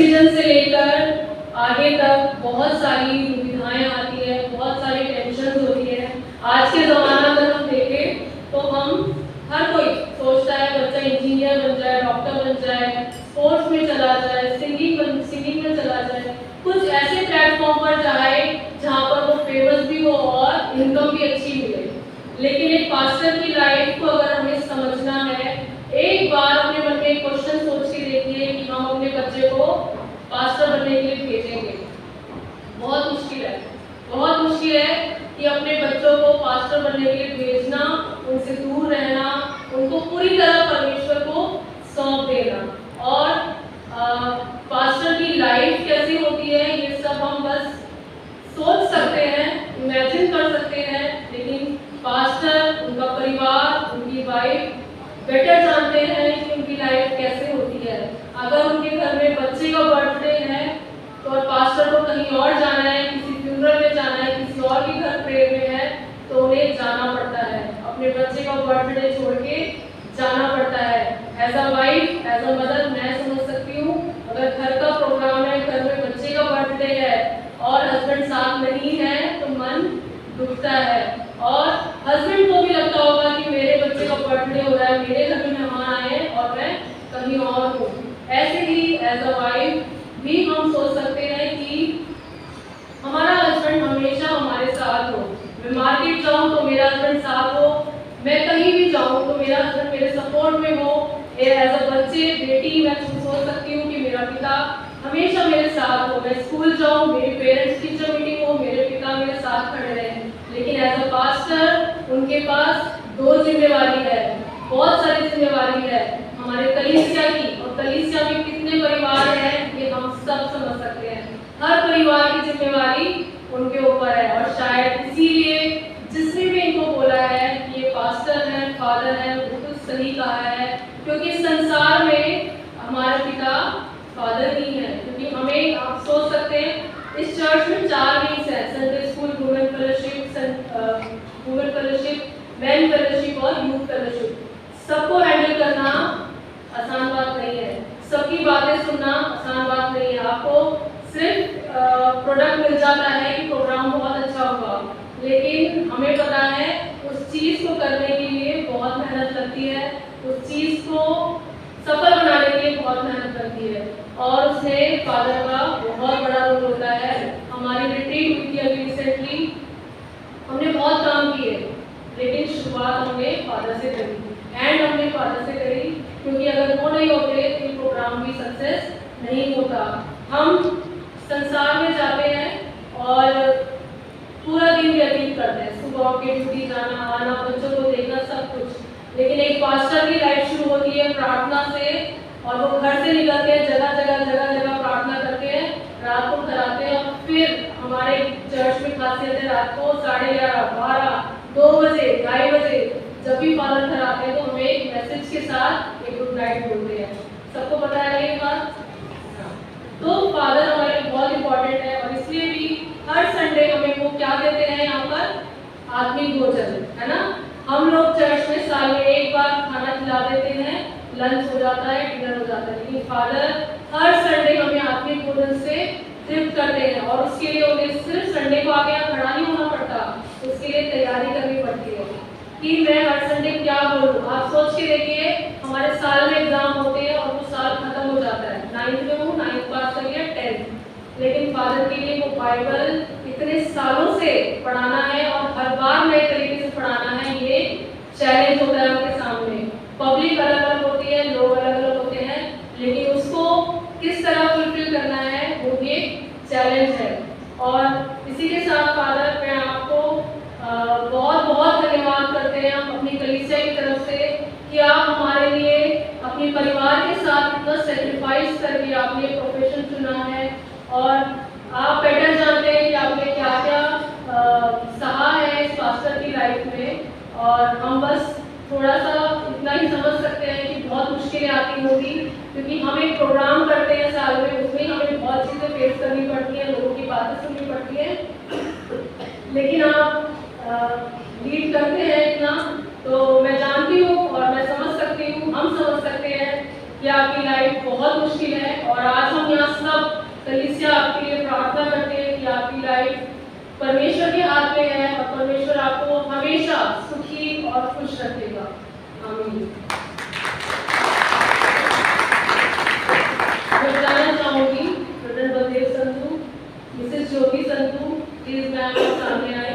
Decision से लेकर आगे तक बहुत सारी दुविधाएं आती है, बहुत सारी टेंशन होती है। आज के ज़माना में हम देखें तो हम हर कोई सोचता है बच्चा इंजीनियर बन जाए, डॉक्टर बन जाए, स्पोर्ट्स में चला जाए, सिंगिंग में चला जाए, कुछ ऐसे प्लेटफॉर्म पर जाए जहाँ पर वो फेमस भी हो और इनकम भी अच्छी मिले। लेकिन एक पास्टर की लाइफ को अगर हमें समझना है, एक बार अपने मन में एक क्वेश्चन सोच के देखिए कि हम अपने बच्चे को पास्टर बनने के लिए भेजेंगे। बहुत मुश्किल है, बहुत मुश्किल है कि अपने बच्चों को पास्टर बनने के लिए भेजना, उनसे दूर रहना, उनको पूरी तरह परमेश्वर को सौंप देना। और पास्टर की लाइफ कैसी होती है ये सब हम बस सोच सकते हैं, इमेजिन कर सकते हैं, लेकिन पास्टर, उनका परिवार, उनकी वाइफ बेटर जानते हैं कि उनकी लाइफ कैसे होती है। अगर उनके घर में बच्चे का बर्थडे है तो पास्टर को कहीं और जाना है, किसी फ्यूनरल में जाना है, किसी और के घर प्रेयर में है, तो उन्हें जाना पड़ता है, अपने बच्चे का बर्थडे छोड़ के जाना पड़ता है। As a wife, as a mother मैं समझ सकती हूँ, अगर घर का प्रोग्राम है, घर में बच्चे का बर्थडे है और हस्बैंड साथ नहीं है तो मन दुखता है। और हस्बैंड को भी लगता होगा कि मेरे बच्चे का बर्थडे हो रहा है, मेरे घर में मेहमान आए हैं और मैं कहीं और हूँ। ऐसे ही एज अ वाइफ भी हम सोच सकते हैं कि हमारा हस्बैंड हमेशा हमारे साथ हो। मैं मार्केट जाऊँ तो मेरा हस्बैंड साथ हो, मैं कहीं भी जाऊँ तो मेरा हस्बैंड मेरे सपोर्ट में हो। एज अ बच्चे, बेटी, मैं सोच सकती हूँ कि मेरा पिता हमेशा मेरे साथ हो। मैं स्कूल जाऊँ, मेरे पेरेंट्स टीचर मीटिंग हो, मेरे पिता मेरे साथ खड़े रहें। लेकिन एज अ पास्टर उनके पास दो जिम्मेवारी है, बहुत सारी जिम्मेवारी है हमारे कलीसिया की। और कलीसिया में कितने परिवार हैं ये हम सब समझ सकते हैं। हर परिवार की जिम्मेवारी उनके ऊपर है। और शायद इसीलिए जिसने भी इनको बोला है कि ये पास्टर है, फादर है, वो तो सही कहा है, क्योंकि संसार में हमारे पिता फादर ही है। क्योंकि हमें, आप सोच सकते हैं, इस चर्च में 4 विंग्स हैं, Sunday school, women fellowship, main fellowship और यूथ फेलोशिप। सबको हैंडल करना आसान बात नहीं है, सबकी बातें सुनना आसान बात नहीं है। आपको सिर्फ प्रोडक्ट मिल जाता है कि प्रोग्राम बहुत अच्छा होगा, लेकिन हमें पता है उस चीज़ को करने के लिए बहुत मेहनत लगती है, उस चीज़ को सफल बनाने के लिए बहुत मेहनत लगती है। और उसमें फादर का बहुत बड़ा रोल होता है। हमारी रिट्रीट हुई थी अभी रिसेंटली, हमने बहुत काम किए, लेकिन शुरुआत हमने फादर से करी, एंड हमने फादर से करी, क्योंकि अगर वो नहीं होते तो ये प्रोग्राम भी सक्सेस नहीं होता। हम संसार में जाते हैं और पूरा दिन व्यतीत करते हैं, सुबह के ड्यूटी जाना, आना, बच्चों को देखना, सब कुछ। लेकिन एक पास्टर की लाइफ शुरू होती है प्रार्थना से, और वो घर से निकलते हैं, जगह जगह प्रार्थना करते हैं, रात को घर आते हैं। और फिर हमारे चर्च में खासियत है, रात को 11:30, 12, 2 बजे, 2:30 बजे जब भी फादर घर आते हैं तो हमें एक मैसेज के साथ एक गुड नाइट बोलते हैं। सबको पता है ये बात? तो फादर हमारे लिए बहुत इंपॉर्टेंट है। और इसलिए भी हर संडे हमें वो क्या देते हैं यहाँ पर, आत्मिक भोजन, है ना। हम लोग चर्च में साल में एक बार खाना खिला देते हैं, लंच हो जाता है, डिनर हो जाता है, लेकिन फादर हर संडे हमें आत्मिक भोजन से तृप्त करते हैं। और उसके लिए उन्हें सिर्फ संडे को आके यहाँ खड़ा नहीं होना पड़ता, उसके लिए तैयारी करनी पड़ती है कि मैं हर संडे क्या बोलूँ। आप सोच के देखिए, हमारे साल में एग्जाम होते हैं और वो साल खत्म हो जाता है, 9th में हूँ, 9th पास कर लिया, 10th, लेकिन फादर के लिए वो बाइबल इतने सालों से पढ़ाना है और हर बार नए तरीके से पढ़ाना है, ये चैलेंज होता है उनके सामने। पब्लिक अलग अलग होती है, लोग अलग अलग होते हैं, लेकिन उसको किस तरह फुलफिल करना है वो ये चैलेंज है। और इसी के साथ फादर, मैं आपको बहुत बहुत धन्यवाद करते हैं हम अपनी कलीसिया की तरफ से कि आप हमारे लिए अपने परिवार के साथ इतना सेक्रीफाइस करके आपने प्रोफेशन चुना है। और आप बेटर जानते हैं कि आपने क्या क्या सहा है इस पास्टर की लाइफ में। और हम बस थोड़ा सा इतना ही समझ सकते हैं कि बहुत मुश्किलें आती होगी, क्योंकि हम एक प्रोग्राम करते हैं साल में, उसमें हमें बहुत चीज़ें फेस करनी पड़ती हैं, लोगों की बातें सुननी पड़ती हैं। लेकिन आप लीड करते हैं इतना, तो मैं जानती हूँ और मैं समझ सकती हूँ, हम समझ सकते हैं कि आपकी लाइफ बहुत मुश्किल है। और आज हम यहाँ सब वाले हैं और परमेश्वर आपको हमेशा सुखी और खुश रखेगा। आमीन। मैं बताना चाहूंगी brother Baldev Sandhu, Mrs Jyoti Sandhu, please मैं आपके सामने आए।